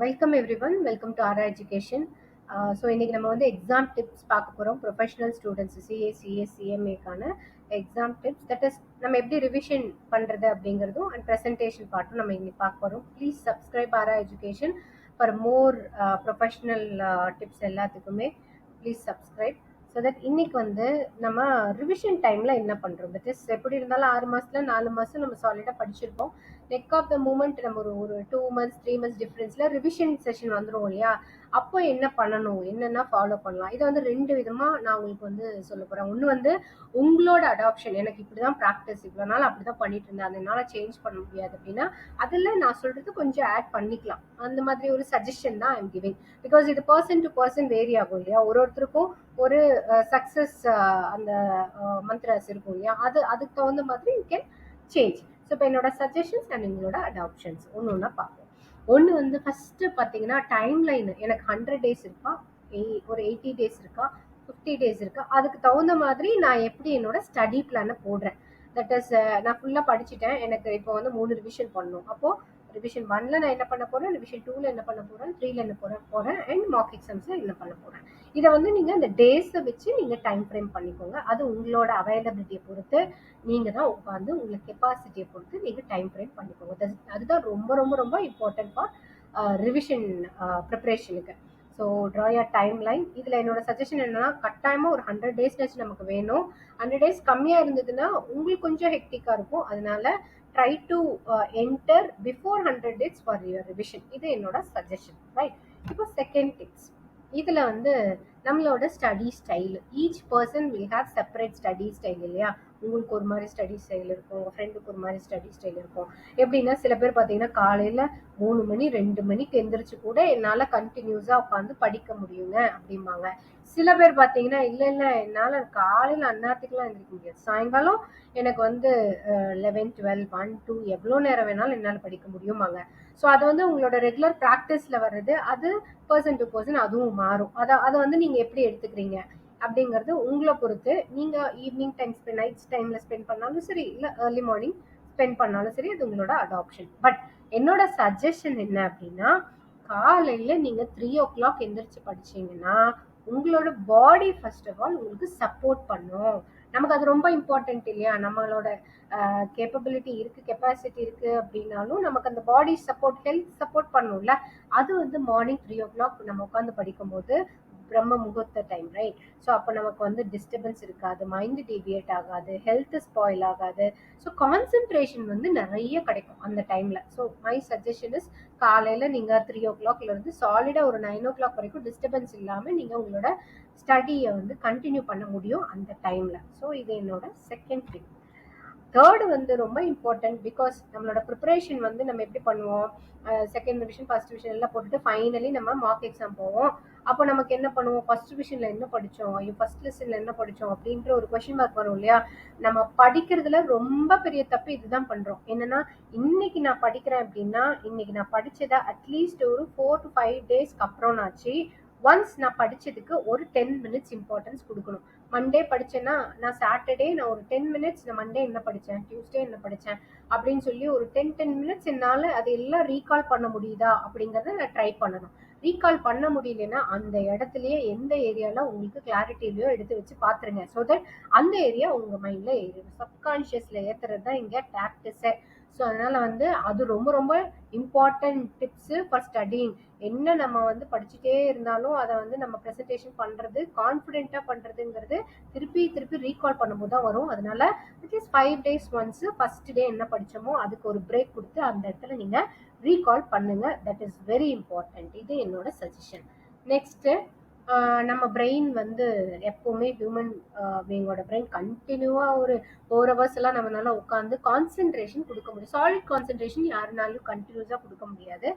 Welcome everyone, welcome to araeducation. So இன்னைக்கு நம்ம வந்து எக்ஸாம் டிப்ஸ் பார்க்க போகிறோம். ப்ரொஃபஷனல் ஸ்டூடெண்ட்ஸ் சிஏசிஎம்ஏக்கான எக்ஸாம் டிப்ஸ், தட் இஸ் நம்ம எப்படி ரிவிஷன் பண்ணுறது அப்படிங்கிறதும் அண்ட் ப்ரெசன்டேஷன் பார்ட்டும் நம்ம இன்னைக்கு பார்க்க போகிறோம். Please subscribe araeducation for more professional tips எல்லாத்துக்குமே ப்ளீஸ் சப்ஸ்கிரைப். ஸோ தட் இன்னைக்கு வந்து நம்ம ரிவிஷன் டைமில் என்ன பண்ணுறோம், தட் இஸ் எப்படி இருந்தாலும் 6 மாதத்தில் 4 மாதம் நம்ம சாலிடாக படிச்சிருப்போம். நெக் ஆஃப் த மூமெண்ட் நம்ம ஒரு 2 months 3 months டிஃப்ரென்ஸில் ரிவிஷன் செஷன் வந்துடும் இல்லையா? அப்போ என்ன பண்ணணும், என்னென்ன ஃபாலோ பண்ணலாம், இதை வந்து 2 விதமாக நான் உங்களுக்கு வந்து சொல்ல போகிறேன். ஒன்று வந்து உங்களோட அடாப்ஷன், எனக்கு இப்படி தான் ப்ராக்டிஸ், இவ்வளோ நாள் அப்படி தான் பண்ணிட்டு இருந்தேன், அதனால சேஞ்ச் பண்ண முடியாது அப்படின்னா அதில் நான் சொல்கிறது கொஞ்சம் ஆட் பண்ணிக்கலாம். அந்த மாதிரி ஒரு சஜஷன் தான் ஐம் கிவிங். பிகாஸ் இது பர்சன் டு பர்சன் வேரி ஆகும் இல்லையா? ஒருத்தருக்கும் ஒரு சக்ஸஸ் அந்த மந்த்ராஸ் இருக்கும் இல்லையா? அதுக்கு தகுந்த மாதிரி யூ கேன் சேஞ்ச். ஸோ இப்போ என்னோட சஜஷன்ஸ் அண்ட் எங்களோட அடாப்ஷன்ஸ் ஒன்று ஒன்றா பார்ப்போம். ஒன்று வந்து ஃபஸ்ட்டு பார்த்தீங்கன்னா டைம் லைன். எனக்கு 100 days இருக்கா, ஒரு 80 days இருக்கா, 50 days இருக்கா, அதுக்கு தகுந்த மாதிரி நான் எப்படி என்னோட ஸ்டடி பிளானை போடுறேன். தட் இஸ் நான் ஃபுல்லாக படிச்சுட்டேன், எனக்கு இப்போ வந்து 3 ரிவிஷன் பண்ணணும். அப்போது ரிவிஷன் 1ல் நான் என்ன பண்ண போகிறேன், ரிவிஷன் 2ல் என்ன பண்ண போகிறேன், 3ல் என்ன போகிறேன் அண்ட் மார்க் எக்ஸாம்ஸில் என்ன பண்ண போகிறேன். இதை வந்து நீங்கள் அந்த டேஸை வச்சு நீங்கள் டைம் ஃப்ரேம் பண்ணிக்கோங்க. அது உங்களோட அவைலபிலிட்டியை பொறுத்து, நீங்கள் தான் உட்காந்து உங்களுக்கு கெப்பாசிட்டியை பொறுத்து நீங்கள் டைம் ஃப்ரேம் பண்ணிக்கோங்க. அதுதான் ரொம்ப ரொம்ப ரொம்ப இம்பார்ட்டன்ட் ஃபார் ரிவிஷன் ப்ரிப்ரேஷனுக்கு. So draw your time line. இதில் என்னோட சஜஷன் என்னன்னா, கட்டாயமாக ஒரு 100 days நமக்கு வேணும். 100 days கம்மியாக இருந்ததுன்னா உங்களுக்கு கொஞ்சம் ஹெக்டிக்காக இருக்கும். அதனால try to enter before 100 days for your revision. இது என்னோட சஜஷன், ரைட்? இப்போ செகண்ட் டிப்ஸ். இதில் வந்து நம்மளோட study style, each person will have separate study style இல்லையா? உங்களுக்கு ஒரு மாதிரி ஸ்டடி ஸ்டைல் இருக்கும், உங்கள் ஃப்ரெண்டுக்கு ஒரு மாதிரி ஸ்டடி ஸ்டைல் இருக்கும். எப்படின்னா சில பேர் பார்த்தீங்கன்னா காலையில் 3 மணி 2 மணிக்கு எந்திரிச்சு கூட என்னால் கண்டினியூஸாக உட்காந்து படிக்க முடியுங்க அப்படிம்பாங்க. சில பேர் பார்த்தீங்கன்னா இல்லை என்னால் காலையில் அந்நேரத்துக்குலாம் எந்திரிக்க முடியாது, சாயங்காலம் எனக்கு வந்து 11 12 1 2 எவ்வளோ நேரம் வேணாலும் என்னால் படிக்க முடியுமாங்க. ஸோ அது வந்து உங்களோட ரெகுலர் ப்ராக்டிஸில் வர்றது. அது பர்சன் டு பர்சன் அதுவும் மாறும். அதை வந்து நீங்கள் எப்படி எடுத்துக்கிறீங்க அப்படிங்கிறது உங்களை பொறுத்து. நீங்கள் ஈவினிங் டைம் நைட்ஸ் டைமில் ஸ்பெண்ட் பண்ணாலும் சரி, இல்லை ஏர்லி மார்னிங் ஸ்பெண்ட் பண்ணாலும் சரி, அது உங்களோட அடாப்ஷன். பட் என்னோட சஜஷன் என்ன அப்படின்னா, காலையில் நீங்கள் 3 o'clock எந்திரிச்சு படிச்சீங்கன்னா உங்களோட பாடி ஃபர்ஸ்ட் ஆஃப் ஆல் உங்களுக்கு சப்போர்ட் பண்ணும். நமக்கு அது ரொம்ப இம்பார்ட்டன்ட் இல்லையா? நம்மளோட கேப்பபிலிட்டி இருக்குது, கெப்பாசிட்டி இருக்குது அப்படின்னாலும் நமக்கு அந்த பாடி சப்போர்ட், ஹெல்த் சப்போர்ட் பண்ணும்ல. அது வந்து மார்னிங் 3 o'clock நம்ம உட்காந்து படிக்கும்போது பிரம்ம முகூர்த்த டைம், ரைட்? ஸோ அப்போ நமக்கு வந்து டிஸ்டர்பன்ஸ் இருக்காது, மைண்ட் டீவியேட் ஆகாது, ஹெல்த் ஸ்பாயில் ஆகாது. ஸோ கான்சென்ட்ரேஷன் வந்து நிறைய கிடைக்கும் அந்த டைமில். ஸோ மை சஜஷன் இஸ், காலையில் நீங்கள் 3 o'clockலேருந்து சாலிடாக ஒரு 9 o'clock வரைக்கும் டிஸ்டர்பன்ஸ் இல்லாமல் நீங்கள் உங்களோட ஸ்டடியை வந்து கண்டினியூ பண்ண முடியும் அந்த டைமில். ஸோ இது என்னோட செகண்ட் டிப். தேர்டு வந்து ரொம்ப இம்பார்ட்டன்ட். பிகாஸ் நம்மளோட ப்ரிப்பரேஷன் வந்து நம்ம எப்படி பண்ணுவோம், செகண்ட் டிவிஷன் ஃபர்ஸ்ட் டிவிஷன் எல்லாம் போட்டுட்டு ஃபைனலி நம்ம மார்க் எக்ஸாம் போவோம். அப்போ நமக்கு என்ன பண்ணுவோம், ஃபர்ஸ்ட் டிவிஷனில் என்ன படித்தோம், ஃபர்ஸ்ட் லெசனில் என்ன படித்தோம் அப்படின்ற ஒரு கொஸ்டின் மார்க் வரும் இல்லையா? நம்ம படிக்கிறதுல ரொம்ப பெரிய தப்பு இதுதான் பண்ணுறோம். என்னன்னா, இன்னைக்கு நான் படிக்கிறேன் அப்படின்னா இன்னைக்கு நான் படித்ததை அட்லீஸ்ட் ஒரு 4 to 5 daysக்கு அப்புறம்னாச்சு ஒன்ஸ் நான் படித்ததுக்கு ஒரு 10 minutes இம்பார்ட்டன்ஸ் கொடுக்கணும். மண்டே படித்தேன்னா நான் சாட்டர்டே நான் ஒரு 10 minutes, நான் மண்டே என்ன படித்தேன், டியூஸ்டே என்ன படித்தேன் அப்படின்னு சொல்லி ஒரு 10 minutes என்னால் அது எல்லாம் ரீகால் பண்ண முடியுதா அப்படிங்கிறத நான் ட்ரை பண்ணணும். ரீகால் பண்ண முடியலன்னா அந்த இடத்துலயே எந்த ஏரியாவில் உங்களுக்கு கிளாரிட்டிலையோ எடுத்து வச்சு பார்த்துருங்க. ஸோ தட் அந்த ஏரியா உங்கள் மைண்டில் ஏறிடும். சப்கான்ஷியஸில் ஏற்றுறது தான் இங்கே ப்ராக்டிஸை. ஸோ அதனால் வந்து அது ரொம்ப ரொம்ப இம்பார்ட்டன்ட் டிப்ஸு ஃபார் ஸ்டடிங். என்ன நம்ம வந்து படிச்சுட்டே இருந்தாலும் அதை வந்து நம்ம ப்ரெசன்டேஷன் பண்ணுறது, கான்ஃபிடென்ட்டாக பண்ணுறதுங்கிறது திருப்பி திருப்பி ரீகால் பண்ணும்போது தான் வரும். அதனால at least 5 days once first day என்ன படித்தோமோ அதுக்கு ஒரு பிரேக் கொடுத்து அந்த இடத்துல நீங்கள் ரீகால் பண்ணுங்க. That is very important. இது என்னோட சஜஷன். நெக்ஸ்ட்டு, நம்ம பிரெயின் வந்து எப்போவுமே ஹியூமன் பீயிங்கோட பிரெயின் கண்டினியூவாக ஒரு 4 hours எல்லாம் நம்மளால உட்காந்து கான்சென்ட்ரேஷன் கொடுக்க முடியும். சாலிட் கான்சென்ட்ரேஷன் யாருனாலும் கண்டினியூஸாக கொடுக்க முடியாது.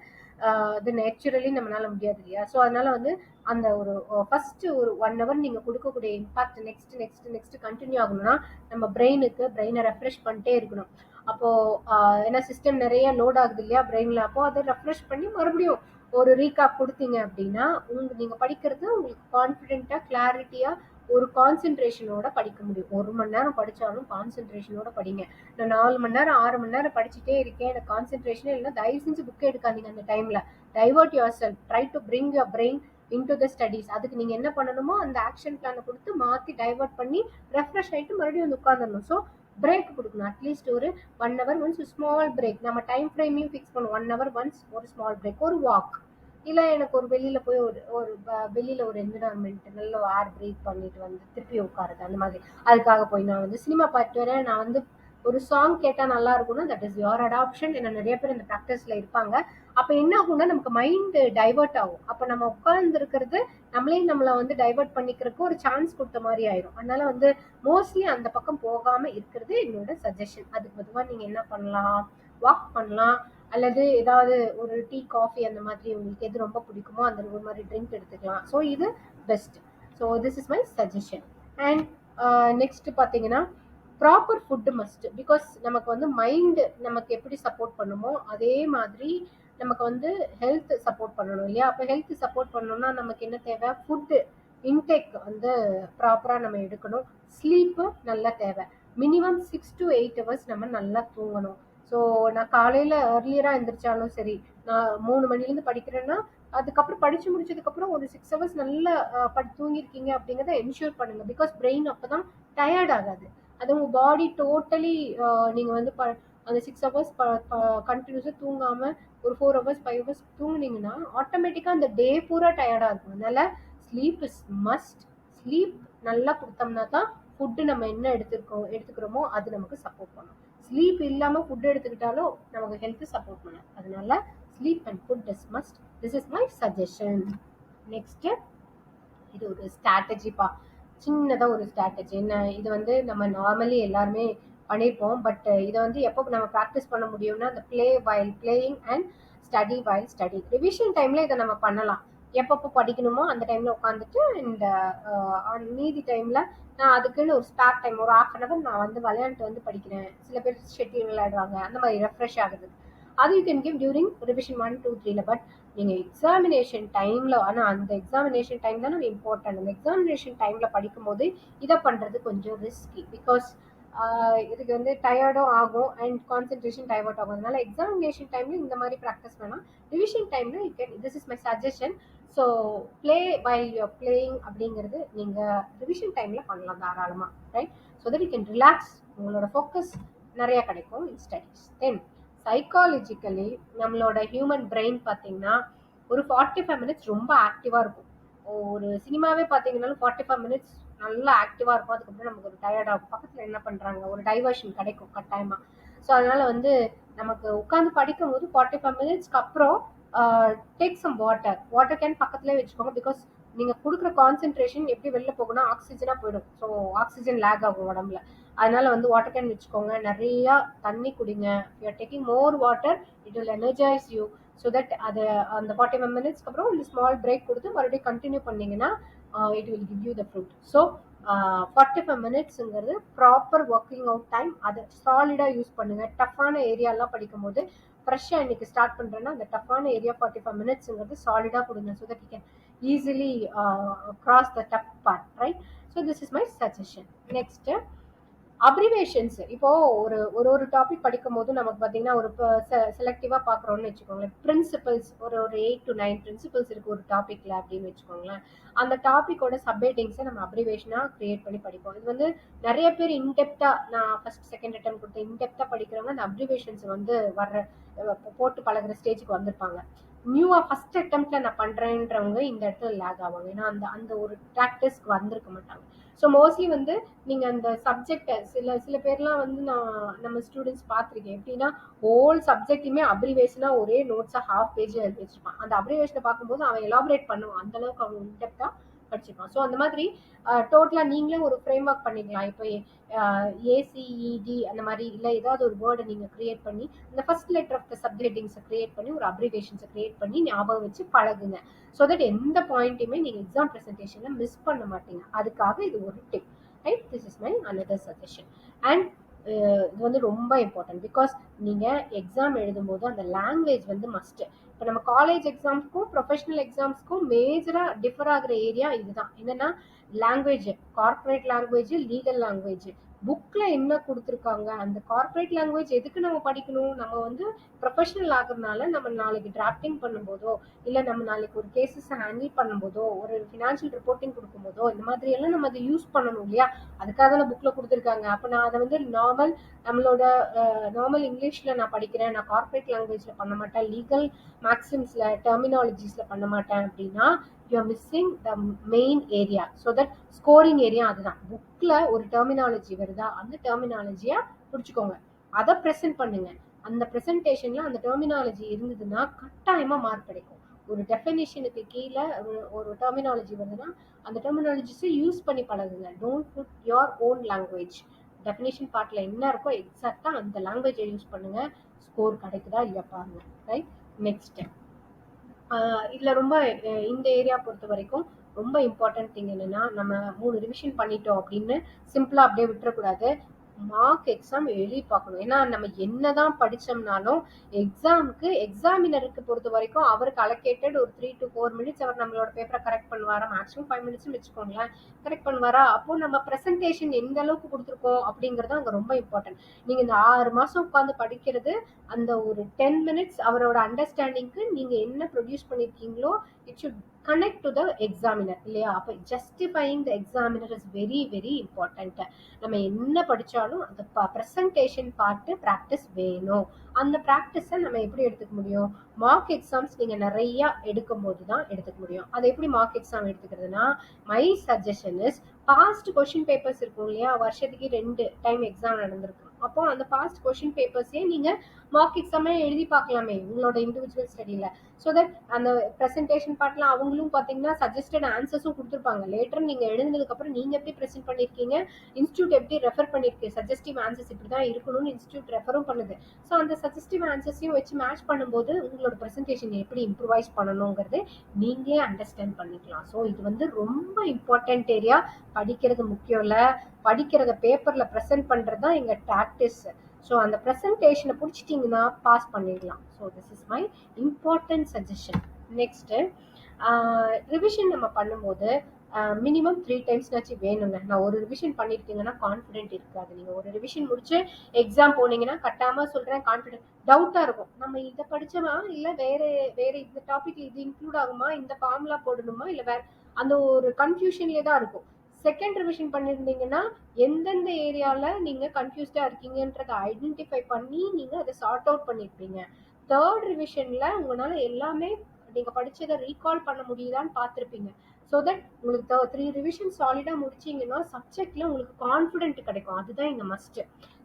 அது நேச்சுரலி நம்மளால முடியாது இல்லையா? ஸோ அதனால வந்து அந்த ஒரு ஃபர்ஸ்ட் ஒரு 1 hour நீங்கள் கொடுக்கக்கூடிய impact next next next continue ஆகணும்னா நம்ம பிரெயினை ரெஃப்ரெஷ் பண்ணிட்டே இருக்கணும். அப்போது ஏன்னா சிஸ்டம் நிறைய லோட் ஆகுது இல்லையா பிரெயினில், அப்போது அதை ரெஃப்ரெஷ் பண்ணி மறுபடியும் ஒரு ரீகாப் கொடுத்தீங்க அப்படின்னா நீங்கள் படிக்கிறது உங்களுக்கு கான்ஃபிடென்ட்டாக கிளாரிட்டியாக ஒரு கான்சென்ட்ரேஷனோட படிக்க முடியும். 1 மணி நேரம் படிச்சாலும் கான்சென்ட்ரேஷனோட படிங்க. நான் 4 மணி நேரம் 6 மணி நேரம் படிச்சுட்டே இருக்கேன், எனக்கு கான்சென்ட்ரேஷனே இல்லைன்னா தயவு செஞ்சு புக் எடுக்காதீங்க. அந்த டைம்ல divert your self, try to bring your brain into the studies. அதுக்கு நீங்க என்ன பண்ணணுமோ அந்த ஆக்ஷன் பிளானை கொடுத்து மாத்தி டைவர்ட் பண்ணி ரெஃப்ரெஷ் ஆயிட்டு மறுபடியும் வந்து உட்காந்துடணும். ஸோ பிரேக் கொடுக்கணும். அட்லீஸ்ட் ஒரு 1 hour ஒன்ஸ் ஸ்மால் பிரேக். நம்ம டைம் ஃப்ரேமையும் ஃபிக்ஸ் பண்ணுவோம். 1 hour ஒன்ஸ் ஒரு ஸ்மால் பிரேக், ஒரு வாக். இல்ல எனக்கு ஒரு வெளியில போய் ஒரு ஒரு வெளியில ஒரு என்விரான்மெண்ட் நல்ல ஏர் பிரீத் பண்ணிட்டு வந்து திருப்பி உட்காருது, அந்த மாதிரி. அதுக்காக போய் நான் வந்து சினிமா பார்த்துட்டு வரேன், நான் வந்து ஒரு சாங் கேட்டா நல்லா இருக்கும்னா தட் இஸ் யோர் அடாப்ஷன். என்ன நிறைய பேர் இந்த ப்ராக்டிஸ்ல இருப்பாங்க. அப்ப என்ன ஆகும்னா நமக்கு மைண்ட் டைவர்ட் ஆகும். அப்ப நம்ம உட்கார்ந்து இருக்கிறது நம்மளே நம்மள வந்து டைவர்ட் பண்ணிக்கிறதுக்கு ஒரு சான்ஸ் கொடுத்த மாதிரி ஆயிரும். அதனால வந்து மோஸ்ட்லி அந்த பக்கம் போகாம இருக்கிறது என்னோட சஜஷன். அதுக்கு பொதுவா நீங்க என்ன பண்ணலாம், வாக் பண்ணலாம், அல்லது ஏதாவது ஒரு டீ காஃபி அந்த மாதிரி உங்களுக்கு எது ரொம்ப பிடிக்குமோ அந்த ஒரு மாதிரி ட்ரிங்க் எடுத்துக்கலாம். ஸோ இது best. So this is my suggestion. And next பார்த்தீங்கன்னா ப்ராப்பர் ஃபுட்டு மஸ்ட். பிகாஸ் நமக்கு வந்து மைண்டு நமக்கு எப்படி சப்போர்ட் பண்ணுமோ அதே மாதிரி நமக்கு வந்து ஹெல்த் சப்போர்ட் பண்ணணும் இல்லையா? அப்போ ஹெல்த் சப்போர்ட் பண்ணணும்னா நமக்கு என்ன தேவை, ஃபுட்டு இன்டேக் வந்து ப்ராப்பராக நம்ம எடுக்கணும். ஸ்லீப்பு நல்லா தேவை. மினிமம் 6 to 8 hours நம்ம நல்லா தூங்கணும். ஸோ நான் காலையில ஏர்லியரா எந்திரிச்சாலும் சரி, நான் 3 மணிலேருந்து படிக்கிறேன்னா அதுக்கப்புறம் படிச்சு முடிச்சதுக்கப்புறம் ஒரு 6 hours நல்லா தூங்கிருக்கீங்க அப்படிங்கிறத என்ஷூர் பண்ணுங்க. பிகாஸ் பிரெயின் அப்பதான் டயர்ட் ஆகாது. அது உங்க பாடி டோட்டலி நீங்க வந்து அந்த 6 hours கண்டினியூஸா தூங்காம ஒரு 4 hours 5 hours தூங்குனீங்கன்னா ஆட்டோமேட்டிக்கா அந்த டே பூரா டயர்டா இருக்கும். அதனால ஸ்லீப் இஸ் மஸ்ட். ஸ்லீப் நல்லா கொடுத்தோம்னா தான் ஃபுட்டு நம்ம என்ன எடுத்துக்கிறோமோ அது நமக்கு சப்போர்ட் பண்ணும். ஸ்லீப் இல்லாம ஃபுட் எடுத்துக்கிட்டாலும் நமக்கு ஹெல்த் சப்போர்ட் பண்ணும். அதனால sleep and food is must. This is my suggestion. Next, இது ஒரு ஸ்ட்ராட்டஜிப்பா, சின்னதா ஒரு ஸ்ட்ராட்டஜி. என்ன இது வந்து நம்ம நார்மலி எல்லாருமே பண்ணியிருப்போம். பட் இதை வந்து எப்போ நம்ம ப்ராக்டிஸ் பண்ண முடியும்னா அந்த play while playing and study while study. Revision டைம்ல இதை நம்ம பண்ணலாம். எப்பப்போ படிக்கணுமோ அந்த டைம்ல உட்காந்துட்டு இந்த மீதி டைம்ல நான் அதுக்குன்னு ஒரு ஸ்பேர் டைம் ஒரு 1/2 hour நான் வந்து விளையாண்டு வந்து படிக்கிறேன். சில பேர் ஷெட்டில் விளையாடுவாங்க, அந்த மாதிரி ரெஃப்ரெஷ் ஆகுது. அது you can give during revision 1 2 3. But நீங்க எக்ஸாமினேஷன் டைம்ல, ஆனா அந்த எக்ஸாமினேஷன் டைம் தான் நம்ம இம்பார்ட்டன்ட். அந்த எக்ஸாமினேஷன் டைம்ல படிக்கும் போது இதை பண்றது கொஞ்சம் ரிஸ்கி. பிகாஸ் இதுக்கு வந்து டயர்டும் ஆகும் அண்ட் கான்சென்ட்ரேஷன் டைவர்ட் ஆகும். அதனால எக்ஸாமினேஷன் டைம்ல இந்த மாதிரி ப்ராக்டிஸ் பண்ணலாம். ரிவிஷன் டைம்ல you can, this is my suggestion. So play while you're playing அப்படிங்கிறது நீங்க ரிவிஷன் டைம்ல பண்ணலாம் தாராளமா, right? So that you can relax, உங்களோட ஃபோக்கஸ் நிறைய கிடைக்கும் இன் ஸ்டடீஸ். தென் சைக்காலஜிக்கலி நம்மளோட ஹியூமன் பிரெயின் பார்த்தீங்கன்னா ஒரு 45 minutes ரொம்ப ஆக்டிவா இருக்கும். ஒரு சினிமாவே பார்த்தீங்கன்னாலும் 45 minutes நல்லா ஆக்டிவா இருக்கும். அதுக்கப்புறம் நமக்கு ஒரு டயர்ட் ஆகும். பக்கத்துல என்ன பண்றாங்க, ஒரு டைவர்ஷன் கிடைக்கும் கட்டாயமா. ஸோ அதனால வந்து நமக்கு உட்காந்து படிக்கும் போது 45 minutesக்கு அப்புறம் take some water. Water can பக்கத்துலேயே வச்சுக்கோங்க. பிகாஸ் நீங்க கொடுக்குற கான்சென்ட்ரேஷன் எப்படி வெளில போகும்னா ஆக்சிஜனா போயிடும். ஸோ ஆக்சிஜன் லேக் ஆகும் உடம்புல. அதனால வந்து வாட்டர் கேன் வச்சுக்கோங்க. நிறைய தண்ணி குடிங்க. You are taking more water, it will energise you. So that அது அந்த 45 minutesக்கு அப்புறம் ஒரு ஸ்மால் பிரேக் கொடுத்து மறுபடியும் கண்டினியூ பண்ணீங்கன்னா it will give you the fruit. So 45 minutesங்கிறது ப்ராப்பர் ஒர்க்கிங் அவுட் டைம். அதை சாலிடா யூஸ் பண்ணுங்க. டஃப்பான ஏரியாலாம் படிக்கும் போது ஃப்ரெஷ்ஷாக இன்னைக்கு ஸ்டார்ட் பண்றேன்னா அந்த டஃப்பான ஏரியா 45 minutesங்கிறது சாலிடா கொடுங்க. So that you can easily cross the tough part, right? So this is my suggestion. Next, abbreviations. இப்போ ஒரு ஒரு டாபிக் படிக்கும் போது நமக்கு பார்த்தீங்கன்னா ஒரு செலக்டிவா பார்க்குறோம்னு வச்சுக்கோங்களேன். பிரின்சிபல்ஸ் ஒரு ஒரு 8 to 9 பிரின்சிபல்ஸ் இருக்கு ஒரு டாபிக்ல அப்படின்னு வச்சுக்கோங்களேன். அந்த டாபிக்கோட சப்ஹெட்டிங்ஸை நம்ம அப்ரிவேஷனா கிரியேட் பண்ணி படிப்போம். இது வந்து நிறைய பேர் இன்டெப்தா, நான் ஃபர்ஸ்ட் செகண்ட் அட்டம் கொடுத்த இன்டெப்தா படிக்கிறவங்க அந்த அப்ரிவேஷன்ஸ் வந்து வர்ற போட்டு பழகுற ஸ்டேஜுக்கு வந்திருப்பாங்க. நியூவா ஃபர்ஸ்ட் அட்டம்ப்ட்ல நான் பண்றேன்றவங்க இந்த இடத்துல லேக் ஆவாங்க. ஏன்னா அந்த அந்த ஒரு ப்ராக்டிஸ்க்கு வந்திருக்க மாட்டாங்க. ஸோ மோஸ்ட்லி வந்து நீங்க அந்த சப்ஜெக்டை சில சில பேர்லாம் வந்து நான் நம்ம ஸ்டூடெண்ட்ஸ் பார்த்துருக்கேன். எப்படின்னா ஹோல் சப்ஜெக்ட்டுமே அப்ரிவேஷனா ஒரே நோட்ஸா ஹாஃப் பேஜ் எழுதி வச்சிருப்பான். அந்த அப்ரிவேஷனை பார்க்கும்போது அவன் எலாபரேட் பண்ணுவான், அந்த அளவுக்கு அவன் இன்டெப்தா படிச்சிருப்பான். ஸோ அந்த மாதிரி டோட்டலா நீங்களே ஒரு ஃப்ரேம் ஒர்க் பண்ணிக்கலாம். இப்போ ஏசிஇடி அந்த மாதிரி இல்லை ஏதாவது ஒரு வேர்டை நீங்க கிரியேட் பண்ணி இந்த ஃபர்ஸ்ட் லெட்டர் ஆஃப் த சப்ஹெட்டிங்ஸை கிரியேட் பண்ணி ஒரு அப்ரிவேஷன்ஸை கிரியேட் பண்ணி ஞாபகம் வச்சு பழகுங்க. ஸோ தட் எந்த பாயிண்ட்டுமே நீங்க எக்ஸாம் ப்ரெசன்டேஷன்ல மிஸ் பண்ண மாட்டீங்க. அதுக்காக இது ஒரு tip, right? This is my another suggestion. And இது வந்து ரொம்ப இம்பார்ட்டன்ட். பிகாஸ் நீங்க எக்ஸாம் எழுதும்போது அந்த லாங்குவேஜ் வந்து மஸ்ட். இப்போ நம்ம காலேஜ் எக்ஸாம்ஸ்க்கும் ப்ரொஃபஷனல் எக்ஸாம்ஸ்க்கும் மேஜரா டிஃபர் ஆகுற ஏரியா இதுதான். என்னன்னா language, corporate language, legal language, புக்ல என்ன கொடுத்துருக்காங்க, அந்த கார்ப்பரேட் லாங்குவேஜ் எதுக்கு நம்ம படிக்கணும்? நம்ம வந்து ப்ரொஃபஷனல் ஆகுறதுனால நம்ம நாளைக்கு டிராஃப்டிங் பண்ணும்போதோ, இல்ல நம்ம நாளைக்கு ஒரு கேசஸ் ஹேண்டில் பண்ணும்போதோ, ஒரு ஃபினான்ஷியல் ரிப்போர்ட்டிங் கொடுக்கும்போதோ, இந்த மாதிரி எல்லாம் நம்ம அதை யூஸ் பண்ணணும் இல்லையா? அதுக்காக தான் புக்ல கொடுத்துருக்காங்க. அப்ப நான் அதை வந்து நம்மளோட நார்மல் இங்கிலீஷ்ல நான் படிக்கிறேன், நான் கார்ப்பரேட் லாங்குவேஜ்ல பண்ண மாட்டேன், லீகல் மேக்ஸிம்ஸ்ல டெர்மினாலஜிஸ்ல பண்ண மாட்டேன் அப்படின்னா you're missing the main area. So that scoring area அதுதான். புக்ல ஒரு டெர்மினாலஜி வருதா, அந்த டெர்மினாலஜியா புடிச்சுக்கோங்க, அதை பிரசன்ட் பண்ணுங்க. அந்த பிரசன்டேஷன்ல அந்த டெர்மினாலஜி இருந்ததுன்னா கட்டாயமா மார்க் கிடைக்கும். ஒரு டெஃபினிஷனுக்கு கீழே ஒரு டெர்மினாலஜி வருதுன்னா அந்த டெர்மினாலஜிஸை யூஸ் பண்ணி பழகுங்க. Don't put your own language. Definition பார்ட்ல என்ன இருக்கோ எக்ஸாக்டா அந்த லாங்குவேஜை யூஸ் பண்ணுங்க. ஸ்கோர் கிடைக்குதா இல்லையா பாருங்க. ரைட். நெக்ஸ்ட், இதுல ரொம்ப இந்த ஏரியா பொறுத்த வரைக்கும் ரொம்ப இம்பார்ட்டன்ட் திங் என்னன்னா, நம்ம 3 ரிவிஷன் பண்ணிட்டோம் அப்படின்னு சிம்பிளா அப்படியே விட்டுறக்கூடாது. மார்க் எக்ஸாம் எழுதி பார்க்கணும். ஏன்னா நம்ம என்னதான் படிச்சோம்னாலும் எக்ஸாமுக்கு எக்ஸாமினருக்கு பொறுத்த வரைக்கும் அவருக்கு அலோகேட்டட் ஒரு 3 to 4 மினிட்ஸ் அவர் நம்மளோட பேப்பரை கரெக்ட் பண்ணுவாரா, மேக்ஸிமம் 5 மினிட்ஸ் வச்சுக்கோங்களேன், கரெக்ட் பண்ணுவாரா. அப்போ நம்ம பிரசன்டேஷன் எந்த அளவுக்கு கொடுத்துருக்கோம் அப்படிங்கறது அங்க ரொம்ப இம்பார்ட்டன்ட். நீங்க இந்த 6 மாசம் உட்காந்து படிக்கிறது, அந்த ஒரு 10 மினிட்ஸ் அவரோட அண்டர்ஸ்டாண்டிங்க்கு நீங்க என்ன ப்ரொடியூஸ் பண்ணிருக்கீங்களோ it should connect to the examiner இல்லையா? அப்ப justifying the examiner is very very important. நம்ம என்ன படிச்சாலும் அந்த ப்ரெசன்டேஷன் பார்ட் பிராக்டிஸ் வேணும். அந்த பிராக்டிஸை நம்ம எப்படி எடுத்துக்க முடியும்? மார்க் எக்ஸாம்ஸ் நீங்க நிறைய எடுக்கும் போதுதான் எடுத்துக்க முடியும். அதை எப்படி மார்க் எக்ஸாம் எடுத்துக்கிறதுனா, my suggestion is past question papers இருக்கும் இல்லையா, வருஷத்துக்கு 2 டைம் எக்ஸாம் நடந்திருக்கு. அப்போ அந்த பாஸ்ட் கொஸ்டின் பேப்பர்ஸே நீங்க மார்க் எக்ஸாமே எழுதி பார்க்கலாமே உங்களோட இண்டிவிஜுவல் ஸ்டடியில. ஸோ தட் அந்த ப்ரெசன்டேஷன் பார்ட்ல அவங்களும் பாத்தீங்கன்னா சஜஸ்டட் ஆன்சர்ஸும் கொடுத்துருப்பாங்க. லேட்டர் நீங்க எழுதுனதுக்கு அப்புறம் நீங்க எப்படி ப்ரெசென்ட் பண்ணிருக்கீங்க, இன்ஸ்டியூட் எப்படி ரெஃபர் பண்ணிருக்கு, சஜஸ்டிவ் ஆன்சர்ஸ் இப்படிதான் இருக்கணும்னு இன்ஸ்டியூட் ரெஃபரும் பண்ணுது. ஸோ அந்த சஜஸ்டிவ் ஆன்சர்ஸையும் வச்சு மேட்ச் பண்ணும்போது உங்களோட ப்ரெசன்டேஷன் எப்படி இம்ப்ரூவைஸ் பண்ணணுங்கிறது நீங்களே அண்டர்ஸ்டாண்ட் பண்ணிக்கலாம். ஸோ இது வந்து ரொம்ப இம்பார்ட்டன்ட் ஏரியா. படிக்கிறது முக்கியம் இல்ல, படிக்கிறத பேப்பர்ல ப்ரெசென்ட் பண்றதுதான் எங்க ப்ராக்டிஸ். ஸோ அந்த ப்ரெசன்டேஷனை பிடிச்சிட்டிங்கன்னா பாஸ் பண்ணிடலாம். So this is my important suggestion. Next, revision நம்ம பண்ணும்போது மினிமம் 3 டைம்ஸ்னாச்சு வேணுங்க. நான் ஒரு ரிவிஷன் பண்ணிருக்கீங்கன்னா கான்ஃபிடென்ட் இருக்காது. நீங்க ஒரு ரிவிஷன் முடிச்சு எக்ஸாம் போனீங்கன்னா கட்டாம சொல்றேன் கான்ஃபிடென்ட் டவுட்டா இருக்கும். நம்ம இதை படிச்சோமா இல்ல வேற வேற இந்த டாபிக் இது இன்க்ளூட் ஆகுமா, இந்த ஃபார்முலா போடணுமா இல்ல வேற, அந்த ஒரு கன்ஃபியூஷன்லயே தான் இருக்கும். செகண்ட் ரிவிஷன் பண்ணிருந்தீங்கன்னா எந்தெந்த ஏரியால நீங்க கன்ஃபியூஸ்டா இருக்கீங்கன்றத ஐடென்டிஃபை பண்ணி நீங்க அதை சார்ட் அவுட் பண்ணிருப்பீங்க. தேர்ட் ரிவிஷன்ல உங்களால எல்லாமே நீங்க படிச்சதை ரீகால் பண்ண முடியுதான்னு பார்த்திருப்பீங்க. ஸோ தட் உங்களுக்கு 3 ரிவிஷன் சாலிடா முடிச்சீங்கன்னா சப்ஜெக்ட்ல உங்களுக்கு கான்ஃபிடென்ட் கிடைக்கும். அதுதான் இங்க மஸ்ட்.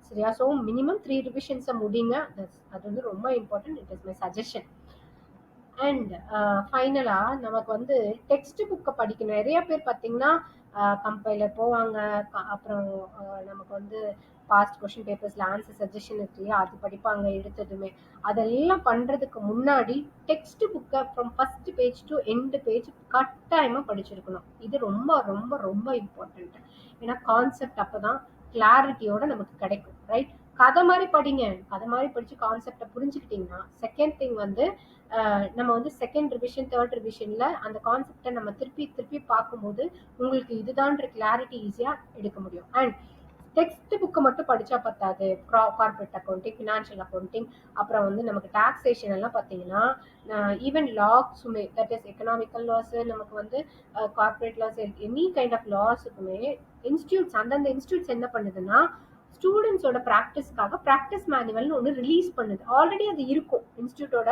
சரியா? ஸோ மினிமம் 3 ரிவிஷன்ஸை முடிங்க. அது வந்து ரொம்ப important. It is my suggestion. And ஃபைனலா நமக்கு வந்து டெக்ஸ்ட் புக்கை படிக்கணும். நிறைய பேர் பார்த்தீங்கன்னா கம்பைலர் போவாங்க, அப்புறம் நமக்கு வந்து பாஸ்ட் கொஸ்டின் பேப்பர்ஸ்ல ஆன்சர் சஜஷன் இருக்கு இல்லையா, அது படிப்பாங்க எடுத்ததுமே. அதெல்லாம் பண்றதுக்கு முன்னாடி டெக்ஸ்ட் புக்கை from first page to end page கட்டாயமா படிச்சிருக்கணும். இது ரொம்ப ரொம்ப ரொம்ப இம்பார்ட்டன்ட். ஏன்னா கான்செப்ட் அப்பதான் கிளாரிட்டியோட நமக்கு கிடைக்கும். ரைட்? கதை மாதிரி படிங்க. கதை மாதிரி படிச்சு கான்செப்டை புரிஞ்சுக்கிட்டீங்கன்னா செகண்ட் திங் வந்து நம்ம வந்து செகண்ட் ரிவிஷன் தேர்ட் ரிவிஷன்ல அந்த கான்செப்டை நம்ம திருப்பி திருப்பி பார்க்கும்போது உங்களுக்கு இதுதான்ற கிளாரிட்டி ஈஸியா எடுக்க முடியும். அண்ட் டெக்ஸ்ட் புக்கை மட்டும் படிச்சா பத்தாது. கார்பரேட் அக்கௌண்டிங், ஃபினான்ஷியல் அக்கௌண்டிங், அப்புறம் வந்து நமக்கு டாக்ஸேஷன் எல்லாம் பார்த்தீங்கன்னா ஈவன் லாஸுமே, தட் இஸ் எக்கனாமிக்கல் லாஸ், நமக்கு வந்து corporate loss, any kind of லாஸுக்குமே இன்ஸ்டியூட்ஸ், அந்தந்த இன்ஸ்டியூட்ஸ் என்ன பண்ணுதுன்னா ஸ்டூடெண்ட்ஸோட ப்ராக்டிஸ்க்காக ப்ராக்டிஸ் மேனுவல்னு ஒன்று ரிலீஸ் பண்ணுது. ஆல்ரெடி அது இருக்கும் இன்ஸ்டியூட்டோட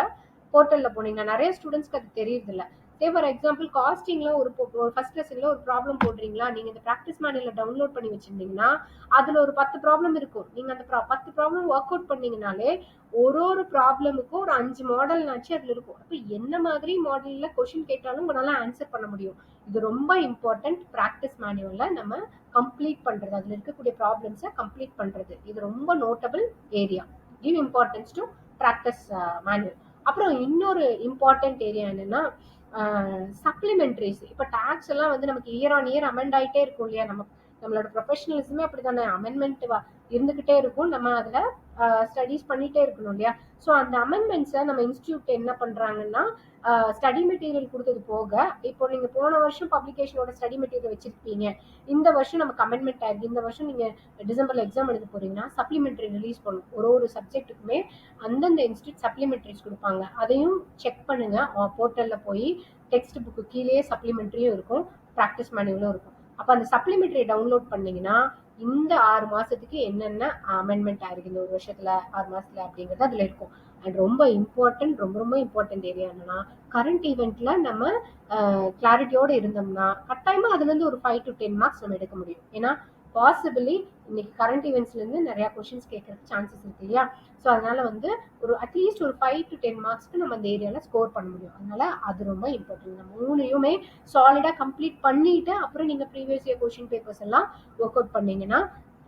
போர்ட்டல்ல போனீங்கன்னா. நிறைய ஸ்டூடெண்ட்ஸ்க்கு அது தெரியுது இல்ல. ஃபார் எக்ஸாம்பிள் காஸ்டிங்ல ஒரு ஃபர்ஸ்ட் லெசன்ல ஒரு ப்ராப்ளம் போடுறீங்களா, நீங்க இந்த ப்ராக்டிஸ் மேனுவல்ல டவுன்லோட் பண்ணி வச்சிருந்தீங்கன்னா அதுல ஒரு 10 ப்ராப்ளம் இருக்கும். நீங்க அந்த 10 ப்ராப்ளம் ஒர்க் அவுட் பண்ணீங்கனாலே ஒரு ப்ராப்ளமுக்கும் ஒரு 5 மாடல்னாச்சு அதுல இருக்கும். அப்ப என்ன மாதிரி மாடல்ல கொஸ்டின் கேட்டாலும் உங்களால ஆன்சர் பண்ண முடியும். இது ரொம்ப இம்பார்ட்டன்ட். ப்ராக்டிஸ் மேனுவல்ல நம்ம கம்ப்ளீட் பண்றது, அதுல இருக்கக்கூடிய ப்ராப்ளம்ஸை கம்ப்ளீட் பண்றது, இது ரொம்ப notable area. Give importance to practice manual. அப்புறம் இன்னொரு இம்பார்ட்டன்ட் ஏரியா என்னன்னா சப்ளிமெண்ட்ரிஸ். இப்ப டாக்ஸ் எல்லாம் வந்து நமக்கு இயர் ஆன் இயர் அமெண்ட் ஆயிட்டே இருக்கும் இல்லையா? நம்மளோட ப்ரொஃபஷனலிசமே அப்படித்தானே, அமெண்ட்மெண்ட் இருந்துகிட்டே இருக்கும். நம்ம அதுல ஸ்டடீஸ் பண்ணிட்டே இருக்கணும் இல்லையா? ஸோ அந்த அமெண்ட்மெண்ட்ஸை நம்ம இன்ஸ்டியூட் என்ன பண்றாங்கன்னா, ஸ்டடி மெட்டீரியல் கொடுத்தது போக, இப்போ நீங்க போன வருஷம் பப்ளிகேஷனோட ஸ்டடி மெட்டீரியல் வச்சிருப்பீங்க, இந்த வருஷம் நமக்கு அமெண்ட்மெண்ட் ஆயிருக்கு, இந்த வருஷம் நீங்க டிசம்பர்ல எக்ஸாம் எழுத போறீங்கன்னா சப்ளிமெண்டரி ரிலீஸ் பண்ணும். ஒரு சப்ஜெக்ட்டுக்குமே அந்தந்த இன்ஸ்டியூட் சப்ளிமெண்டரிஸ் கொடுப்பாங்க. அதையும் செக் பண்ணுங்க. போர்ட்டல்ல போய் டெக்ஸ்ட் புக்கு கீழே சப்ளிமெண்டரியும் இருக்கும், ப்ராக்டிஸ் மேனுவலும் இருக்கும். அப்ப அந்த சப்ளிமெண்டரி டவுன்லோட் பண்ணீங்கன்னா இந்த 6 மாசத்துக்கு என்னென்ன அமெண்ட்மெண்ட் ஆயிருக்கு இந்த ஒரு வருஷத்துல 6 மாசத்துல அப்படிங்கிறது அதுல இருக்கும். அண்ட் ரொம்ப இம்பார்ட்டன்ட், ரொம்ப ரொம்ப இம்பார்ட்டன்ட் ஏரியா என்னன்னா, கரண்ட் ஈவெண்ட்ல நம்ம கிளாரிட்டியோட இருந்தோம்னா கட்டாயமா அதுல இருந்து ஒரு 5 to 10 மார்க்ஸ் நம்ம எடுக்க முடியும். ஏன்னா பாசிபிளி இன்னைக்கு கரண்ட் ஈவெண்ட்ஸ்ல இருந்து நிறைய கொஸ்டின்ஸ் கேட்கறதுக்கு சான்சஸ் இருக்கு இல்லையா? ஸோ அதனால வந்து ஒரு அட்லீஸ்ட் ஒரு 5 to 10 மார்க்ஸ்க்கு நம்ம அந்த ஏரியால ஸ்கோர் பண்ண முடியும். அதனால அது ரொம்ப இம்பார்ட்டன்ட். நம்ம மூணையுமே சாலிடா கம்ப்ளீட் பண்ணிட்டு அப்புறம் நீங்க ப்ரீவியஸ் இயர் கொஸ்டின் பேப்பர்ஸ் எல்லாம் ஒர்க் அவுட் பண்ணீங்கன்னா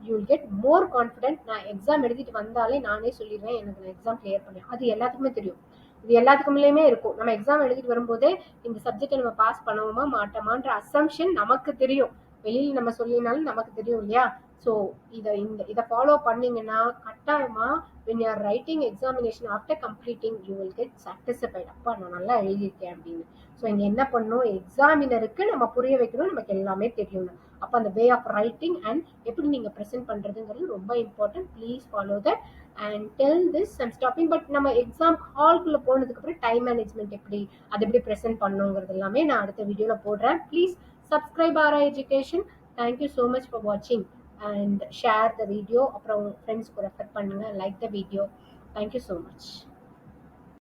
you will get more confident. நான் எக்ஸாம் எழுதிட்டு வந்தாலே நானே சொல்லிடுவேன் எனக்கு நான் எக்ஸாம் கிளியர் பண்ணேன். அது எல்லாத்துக்குமே தெரியும். இது எல்லாத்துக்குள்ளேயுமே இருக்கும். நம்ம எக்ஸாம் எழுதிட்டு வரும்போதே இந்த சப்ஜெக்டை நம்ம பாஸ் பண்ணுவோமா மாட்டோமான்ற அசம்ஷன் நமக்கு தெரியும். வெளியில நம்ம சொல்லினாலும் நமக்கு தெரியும் இல்லையா? ஸோ இதை ஃபாலோ பண்ணீங்கன்னா கட்டாயமா when you are writing examination after completing you will get satisfied. அப்பா நான் நல்லா எழுதியிருக்கேன் அப்படின்னு. ஸோ இங்க என்ன பண்ணும், எக்ஸாமினருக்கு நம்ம புரிய வைக்கணும், நமக்கு எல்லாமே தெரியணும். அப்ப அந்த வே ஆஃப் ரைட்டிங் அண்ட் எப்படி நீங்க ப்ரெசென்ட் பண்றதுங்கிறது ரொம்ப important. Please follow that and tell this and stopping. But நம்ம எக்ஸாம் ஹால்குள்ள போனதுக்கு அப்புறம் டைம் மேனேஜ்மெண்ட் எப்படி, அது எப்படி ப்ரெசென்ட் பண்ணுங்கிறது எல்லாமே நான் அடுத்த வீடியோல போடுறேன். Please subscribe our education. Thank you so much for watching and share the video. அப்புறம் ஃப்ரெண்ட்ஸ்க்கு ரெஃபர் பண்ணுங்க. Like the video. Thank you so much.